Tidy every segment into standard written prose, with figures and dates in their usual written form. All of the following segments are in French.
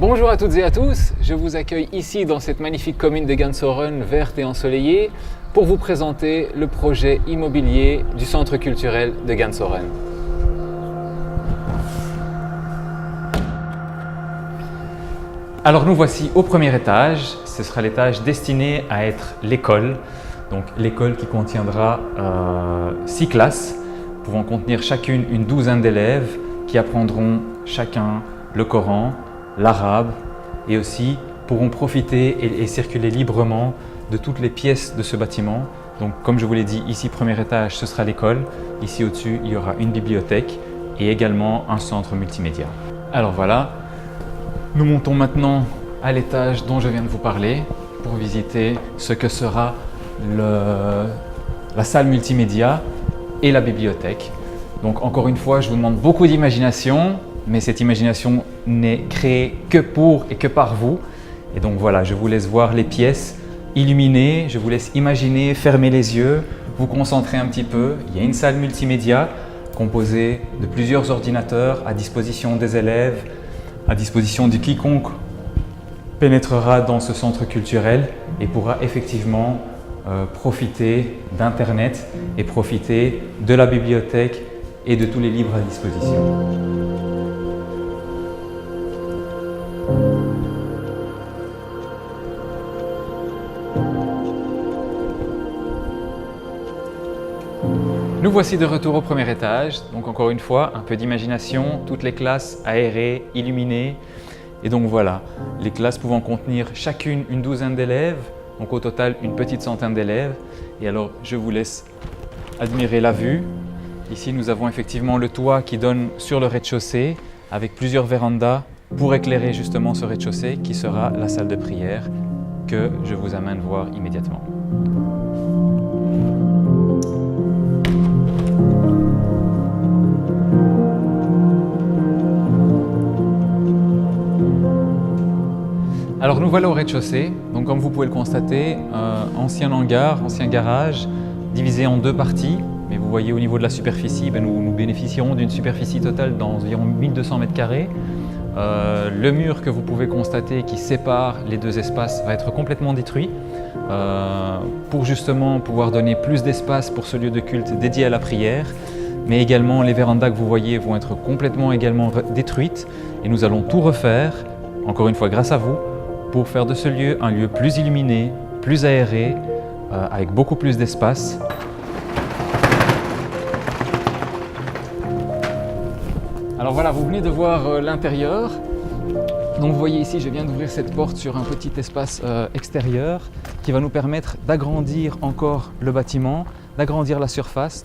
Bonjour à toutes et à tous, je vous accueille ici dans cette magnifique commune de Gansoren, verte et ensoleillée, pour vous présenter le projet immobilier du centre culturel de Gansoren. Alors nous voici au premier étage, ce sera l'étage destiné à être l'école, donc l'école qui contiendra 6 classes, pouvant contenir chacune une douzaine d'élèves qui apprendront chacun le Coran, l'arabe et aussi pourront profiter et circuler librement de toutes les pièces de ce bâtiment. Donc comme je vous l'ai dit, ici premier étage ce sera l'école, ici au-dessus il y aura une bibliothèque et également un centre multimédia. Alors voilà, nous montons maintenant à l'étage dont je viens de vous parler pour visiter ce que sera la salle multimédia et la bibliothèque. Donc encore une fois, je vous demande beaucoup d'imagination, mais cette imagination n'est créée que pour et que par vous. Et donc voilà, je vous laisse voir les pièces illuminées, je vous laisse imaginer, fermer les yeux, vous concentrer un petit peu. Il y a une salle multimédia composée de plusieurs ordinateurs à disposition des élèves, à disposition de quiconque pénétrera dans ce centre culturel et pourra effectivement profiter d'Internet et profiter de la bibliothèque et de tous les livres à disposition. Nous voici de retour au premier étage, donc encore une fois, un peu d'imagination, toutes les classes aérées, illuminées. Et donc voilà, les classes pouvant contenir chacune une douzaine d'élèves, donc au total une petite centaine d'élèves. Et alors je vous laisse admirer la vue. Ici nous avons effectivement le toit qui donne sur le rez-de-chaussée avec plusieurs vérandas pour éclairer justement ce rez-de-chaussée qui sera la salle de prière que je vous amène voir immédiatement. Alors nous voilà au rez-de-chaussée, donc comme vous pouvez le constater, ancien hangar, ancien garage, divisé en deux parties. Mais vous voyez au niveau de la superficie, nous bénéficierons d'une superficie totale d'environ 1200 m². Le mur que vous pouvez constater qui sépare les deux espaces va être complètement détruit pour justement pouvoir donner plus d'espace pour ce lieu de culte dédié à la prière. Mais également les vérandas que vous voyez vont être complètement également détruites et nous allons tout refaire, encore une fois grâce à vous, pour faire de ce lieu un lieu plus illuminé, plus aéré, avec beaucoup plus d'espace. Alors voilà, vous venez de voir l'intérieur. Donc vous voyez ici, je viens d'ouvrir cette porte sur un petit espace extérieur qui va nous permettre d'agrandir encore le bâtiment, d'agrandir la surface,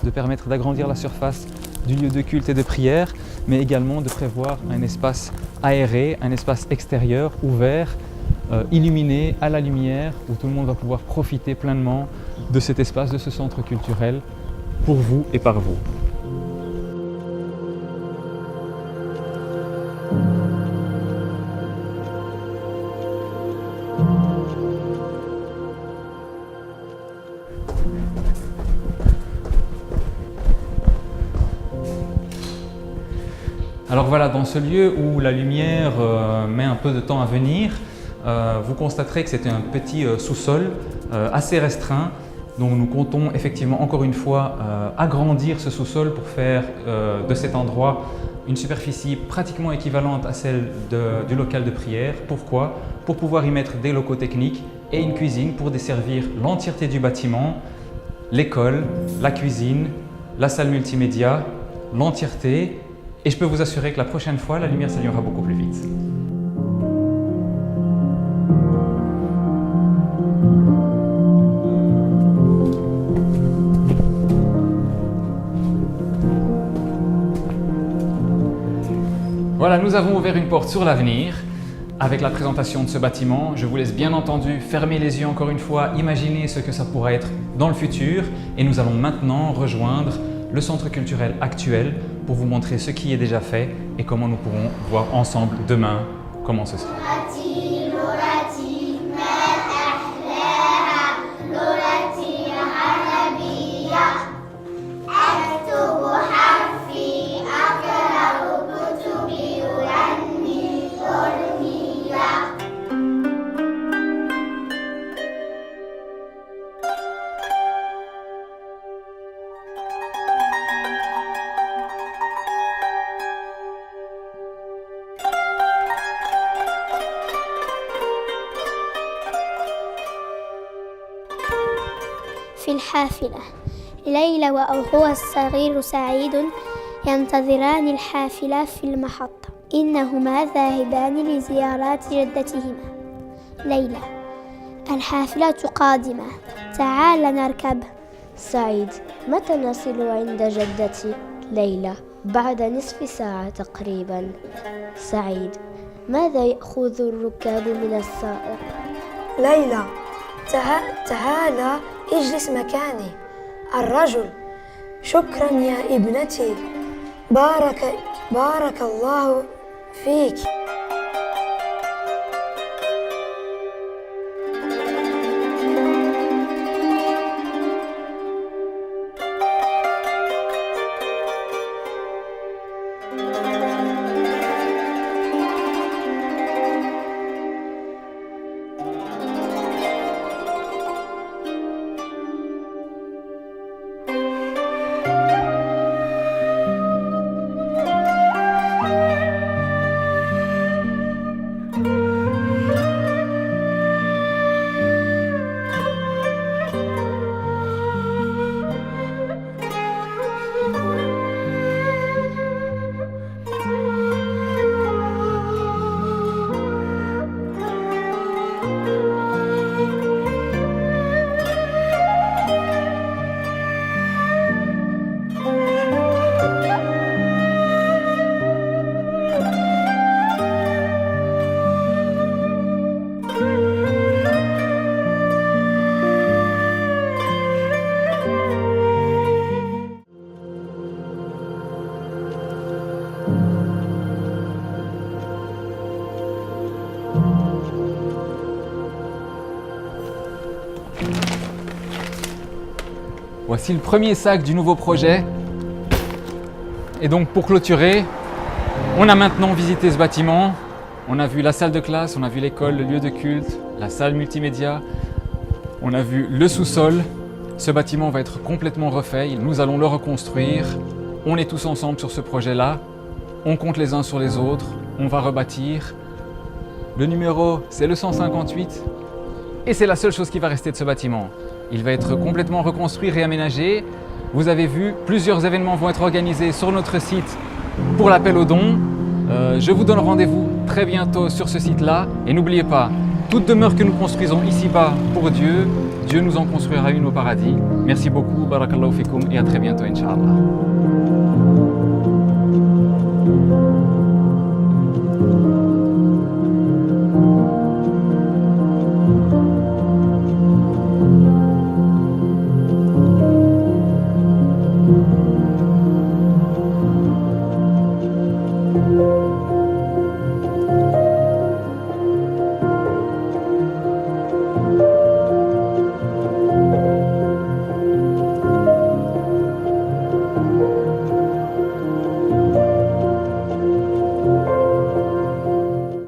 du lieu de culte et de prière, mais également de prévoir un espace aéré, un espace extérieur, ouvert, illuminé à la lumière, où tout le monde va pouvoir profiter pleinement de cet espace, de ce centre culturel, pour vous et par vous. Alors voilà, dans ce lieu où la lumière met un peu de temps à venir, vous constaterez que c'était un petit sous-sol assez restreint. Donc nous comptons effectivement encore une fois agrandir ce sous-sol pour faire de cet endroit une superficie pratiquement équivalente à celle du local de prière. Pourquoi? Pour pouvoir y mettre des locaux techniques et une cuisine pour desservir l'entièreté du bâtiment, l'école, la cuisine, la salle multimédia, l'entièreté. Et je peux vous assurer que la prochaine fois, la lumière s'allumerà beaucoup plus vite. Voilà, nous avons ouvert une porte sur l'avenir avec la présentation de ce bâtiment. Je vous laisse bien entendu fermer les yeux encore une fois, imaginer ce que ça pourra être dans le futur. Et nous allons maintenant rejoindre le centre culturel actuel pour vous montrer ce qui est déjà fait et comment nous pourrons voir ensemble demain comment ce sera. في الحافلة. ليلى وأخوها الصغير سعيد ينتظران الحافلة في المحطة. إنهما ذاهبان لزيارة جدتهما. ليلى: الحافلة قادمة، تعال نركب. سعيد: متى نصل عند جدتي؟ ليلى: بعد نصف ساعة تقريبا. سعيد: ماذا يأخذ الركاب من السائق؟ ليلى: تعال اجلس مكاني. الرجل: شكرا يا ابنتي، بارك الله فيك. Voici le premier sac du nouveau projet. Et donc pour clôturer, on a maintenant visité ce bâtiment. On a vu la salle de classe, on a vu l'école, le lieu de culte, la salle multimédia. On a vu le sous-sol. Ce bâtiment va être complètement refait. Nous allons le reconstruire. On est tous ensemble sur ce projet-là. On compte les uns sur les autres. On va rebâtir. Le numéro, c'est le 158. Et c'est la seule chose qui va rester de ce bâtiment. Il va être complètement reconstruit, réaménagé. Vous avez vu, plusieurs événements vont être organisés sur notre site pour l'appel aux dons. Je vous donne rendez-vous très bientôt sur ce site-là. Et n'oubliez pas, toute demeure que nous construisons ici-bas pour Dieu, Dieu nous en construira une au paradis. Merci beaucoup, barakallahu fikoum, et à très bientôt, Inch'Allah.